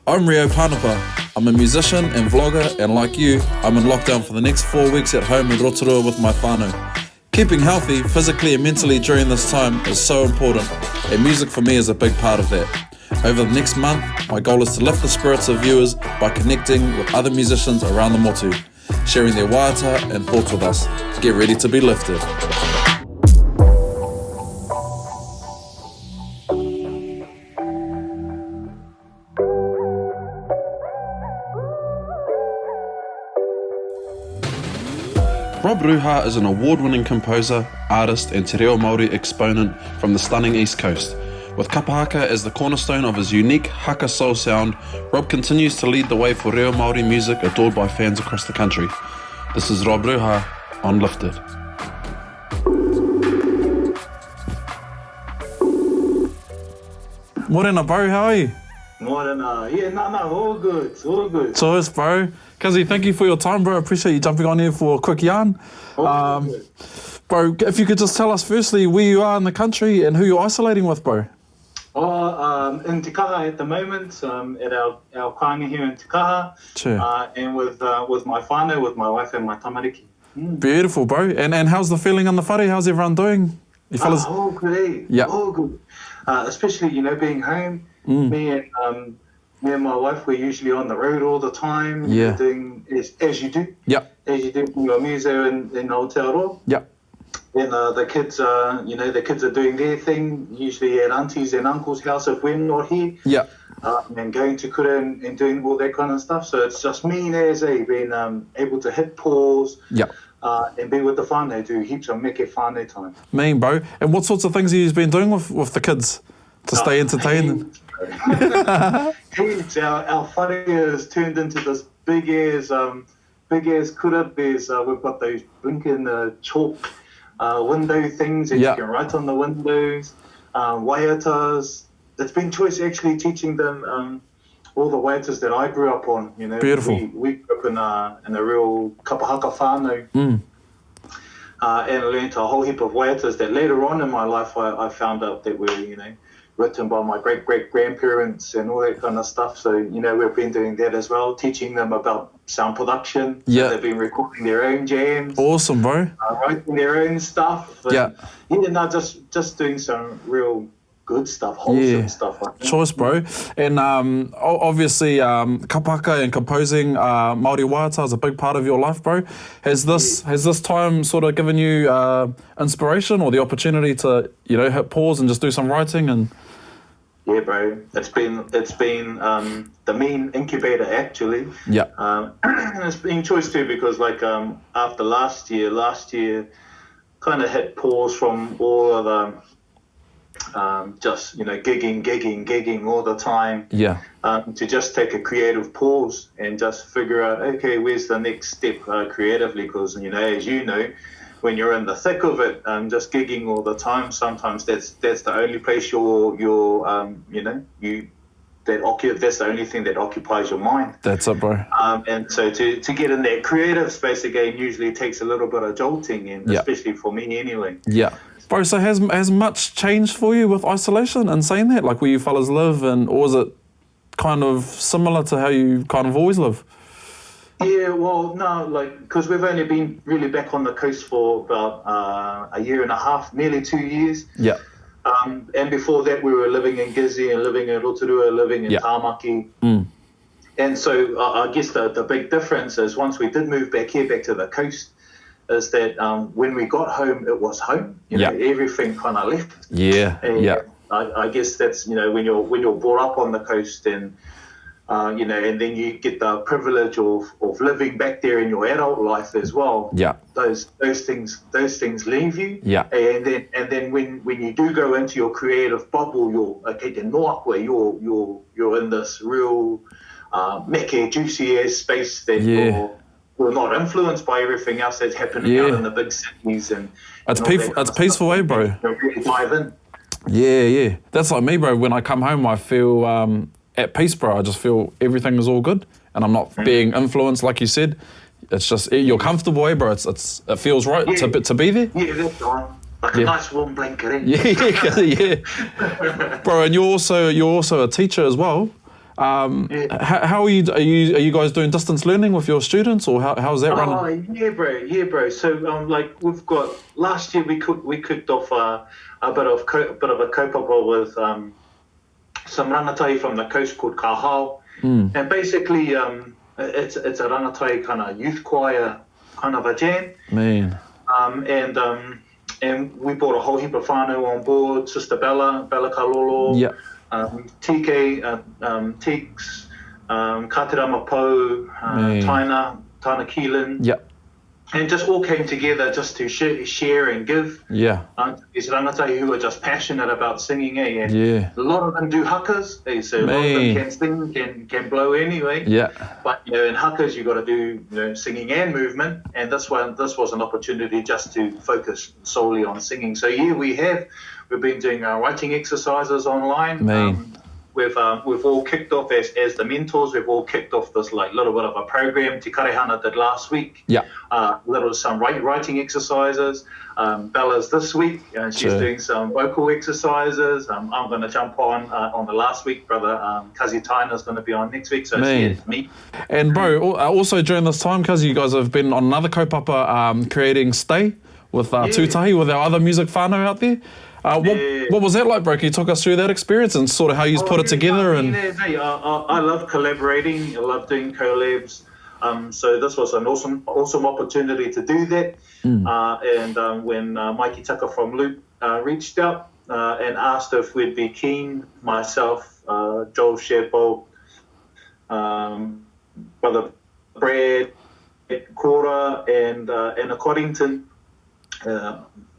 I'm Rio Pānapa. I'm a musician and vlogger, and like you, I'm in lockdown for the next 4 weeks at home in Rotorua with my whānau. Keeping healthy, physically and mentally during this time is so important, and music for me is a big part of that. Over the next month, my goal is to lift the spirits of viewers by connecting with other musicians around the motu, sharing their waiata and thoughts with us. Get ready to be lifted. Rob Ruha is an award-winning composer, artist and te reo Māori exponent from the stunning East Coast. With Kapa haka as the cornerstone of his unique haka soul sound, Rob continues to lead the way for reo Māori music adored by fans across the country. This is Rob Ruha on Lifted. Morena, bro, how are you? Morena, all good, all good. Cheers, bro. Kazi, thank you for your time, bro. I appreciate you jumping on here for a quick yarn. Bro, if you could just tell us firstly where you are in the country and who you're isolating with, bro. In Te Kaha at the moment, at our kāinga here in Te Kaha, and with my whānau, with my wife and my tamariki. Beautiful, bro. And how's the feeling on the whare? How's everyone doing? You fellas? All good, Yeah. All good. Especially, being home. Me and my wife, we're usually on the road all the time. Yeah. Doing as you do. Yeah. As you do in your museo in Aotearoa. Yeah. And the kids are, the kids are doing their thing, usually at aunties and uncles' house if we're not here. Yeah. And going to kura and doing all that kind of stuff. So it's just me and Aze being able to hit pause. Yeah. And be with the whānau, do heaps of meke whānau time. Mean, bro. And what sorts of things have you been doing with the kids to stay entertained? Heaps. Our whare has turned into this big ass kura. We've got those blinking chalk window things that you can write on the windows, waiatas. It's been choice actually teaching them all the waiatas that I grew up on. Beautiful. We grew up in a real Kapa haka whānau, and learnt a whole heap of waiatas that later on in my life I found out that were written by my great-great-grandparents and all that kind of stuff. So, we've been doing that as well, teaching them about sound production. Yeah. So they've been recording their own jams. Awesome, bro. Writing their own stuff. And, just doing some real good stuff, wholesome stuff. Like that. Choice, bro. And obviously, kapa haka and composing Māori waiata is a big part of your life, bro. Has this time sort of given you inspiration or the opportunity to, hit pause and just do some writing and... Yeah, bro. It's been the main incubator actually. Yeah. And it's been choice too because after last year kind of hit pause from all of the just gigging all the time. Yeah. To just take a creative pause and just figure out, okay, where's the next step creatively? Because as you know, when you're in the thick of it, just gigging all the time, sometimes that's the only place that's the only thing that occupies your mind. That's it, bro. And so to get in that creative space again usually takes a little bit of jolting, and especially for me anyway. Yeah. Bro, so has much changed for you with isolation and saying that? Like where you fellas live, or is it kind of similar to how you kind of always live? Yeah, well, no, because we've only been really back on the coast for about a year and a half, nearly 2 years. Yeah. And before that, we were living in Gizi and living in Rotorua, living in Tāmaki. And so I guess the big difference is once we did move back to the coast, is that when we got home, it was home. Everything kind of left. Yeah, and I guess that's when you're brought up on the coast and and then you get the privilege of living back there in your adult life as well. Yeah, those things leave you. Yeah, and then when you do go into your creative bubble, you're in this real meke juicy ass space that you're not influenced by everything else that's happening out in the big cities and it's peaceful, bro. Really dive in. Yeah. That's like me, bro. When I come home, I feel at peace, bro. I just feel everything is all good, and I'm not being influenced, like you said. It's just you're comfortable, bro. It feels right to be there. Yeah, that's right. Like a nice warm blanket. Yeah. Bro, and you're also a teacher as well. How are you guys doing distance learning with your students, or how's that running? Yeah, bro. So like we've got last year we kicked off a bit of a kaupapa with some rangatai from the coast called Kahao, and basically it's a rangatai kind of youth choir kind of a jam. Man. And we brought a whole heap of whānau on board. Sister Bella Kalolo. Yeah. TK, Teeks, Katerama Po, Taina Keelan. Yeah. And just all came together just to share and give. Yeah. These rangatai who are just passionate about singing, And yeah. a lot of them do hakas, So a lot of them can sing, can blow anyway. Yeah. But in hakas you got to do singing and movement, and this was an opportunity just to focus solely on singing. So we've been doing writing exercises online. We've all kicked off as the mentors. We've all kicked off this like little bit of a program Te Karehana did last week. Yeah. Some writing exercises. Bella's this week, and she's doing some vocal exercises. I'm going to jump on the last week. Brother Kazi Taina's going to be on next week. So it's me. And bro, also during this time, Kazi, you guys have been on another kaupapa creating Stay with Tūtahi, with our other music whānau out there. What was that like, bro? Can you talk us through that experience and sort of how you put it together? I love collaborating. I love doing collabs. So this was an awesome opportunity to do that. And when Mikey Tucker from Loop reached out and asked if we'd be keen, myself, Joel Sherbolt, Brother Brad, Cora, and a Coddington,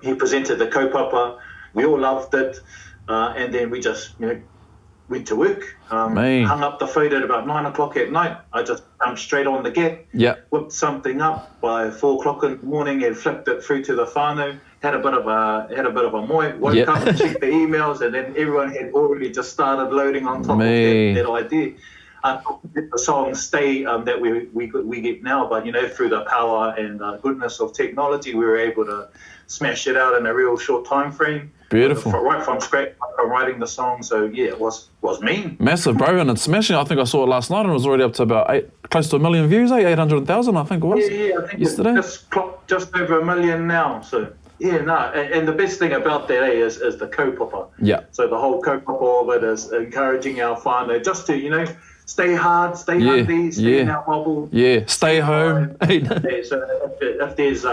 he presented the kaupapa. We all loved it, and then we just went to work. Hung up the phone at about 9 o'clock at night. I just jumped straight on the gap, whipped something up by 4 o'clock in the morning, and flipped it through to the whānau. Had a bit of a moi. Woke up and checked the emails, and then everyone had already just started loading on top of that idea. The song Stay that we get now, but through the power and goodness of technology, we were able to smash it out in a real short time frame. Beautiful. Right from scratch, from writing the song. So it was mean. Massive, bro, and it's smashing. I think I saw it last night, and it was already up to about close to 1 million views, 800,000, I think it was. Yeah, I think yesterday. It's clocked just over 1 million now. So and the best thing about that is the kaupapa. Yeah. So the whole kaupapa of it is encouraging our whānau just to stay hard, stay hungry, stay in our bubble. Yeah, stay home. So if there's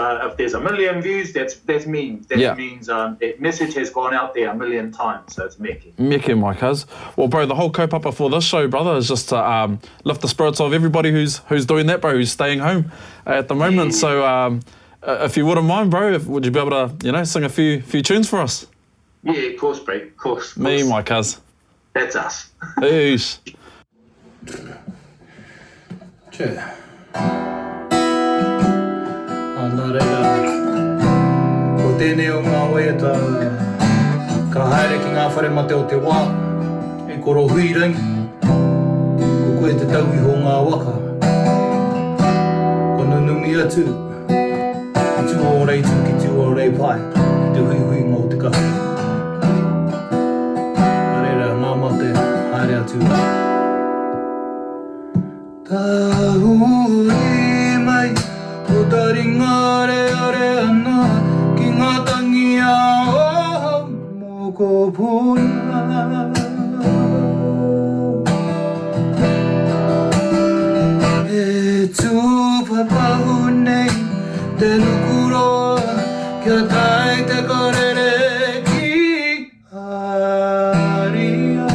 1 million views, that's mean. That means that message has gone out there 1 million times. So it's meke. Meke, my cuz. Well, bro, the whole kaupapa for this show, brother, is just to lift the spirits of everybody who's doing that, bro, who's staying home at the moment. So if you wouldn't mind, bro, would you be able to sing a few tunes for us? Yeah, of course, bro. Of course. Me, my cuz. That's us. Peace. Ana reira, ko tēnei o ngā waiata, ka haere ki ngā whare mate o te wā, e koro hui rangi, ko koe te tauhi ho ngā waka. Ko nunumi atu, ki tū o rei tū ki tū o rei pai, ki te hui hui mō te kahu. Ana reira, ngā mate, haere atu. Tahuri mai, o taringa re ana, ki ngā tangi ao mō puna. E tūpapahu nei, te nukuroa, kia tai te korere ki aria.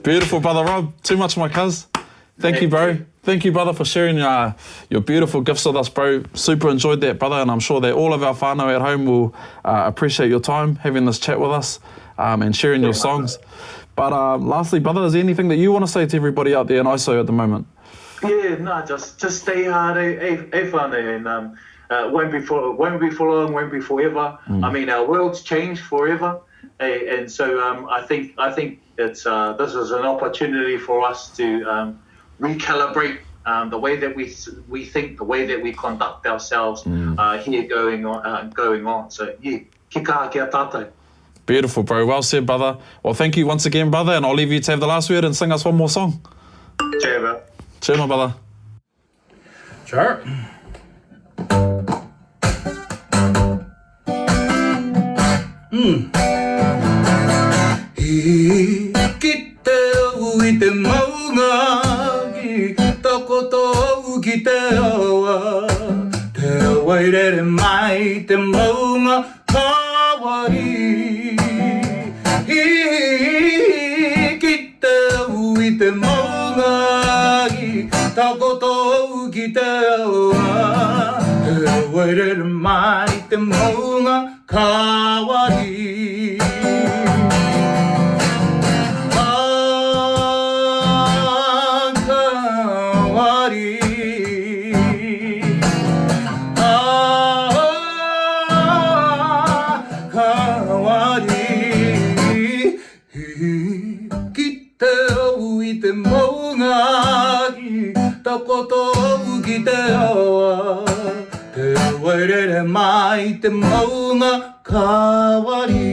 Beautiful, brother Rob. Too much, my cuz. Thank you, bro. Thank you, brother, for sharing your beautiful gifts with us, bro. Super enjoyed that, brother, and I'm sure that all of our whānau at home will appreciate your time having this chat with us and sharing your songs. But lastly, brother, is there anything that you want to say to everybody out there in ISO at the moment? Yeah, no, just stay hard, whānau, and won't be for long, won't be forever. I mean, our world's changed forever, and so I think it's this is an opportunity for us to recalibrate the way that we think, the way that we conduct ourselves here going on. So yeah, ki kaha kia tātou. Beautiful, bro. Well said, brother. Well, thank you once again, brother, and I'll leave you to have the last word and sing us one more song. Cheers, bro. Cheers, my brother. Sure. Ki te au I te maunga ki takoto ki te awa te wairere mai te maunga kawari ki te au I te maunga ki takoto ki te awa te wairere mai te maunga kawari Takoto ki te awa te wairere mai te maunga kawari.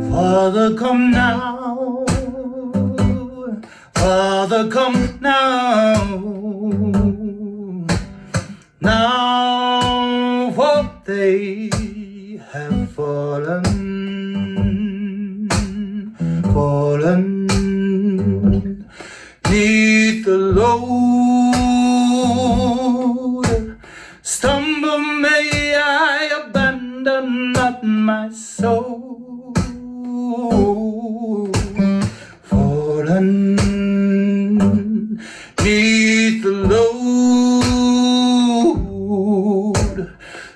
Father, come now. Father, come now. Now, for they have fallen neath the load. Stumble may I abandon not my soul. Fallen neath the load.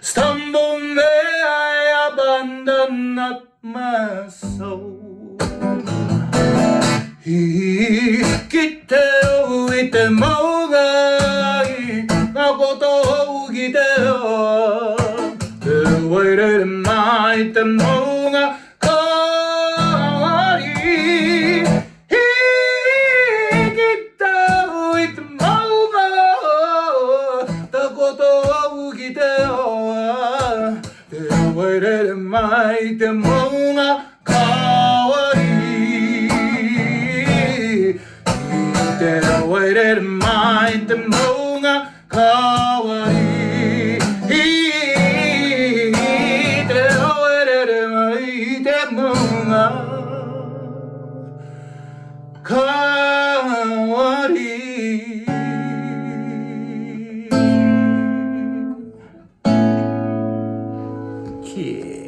Stumble may I abandon not my soul. Ki te au I te maunga I takoto ki te awa te wairere mai te maunga kawari. Ki te au I te maunga takoto ki te awa te wairere mai te maunga kawari. Te wairere mai te maunga kawari. Te wairere mai te maunga kawari. Yeah.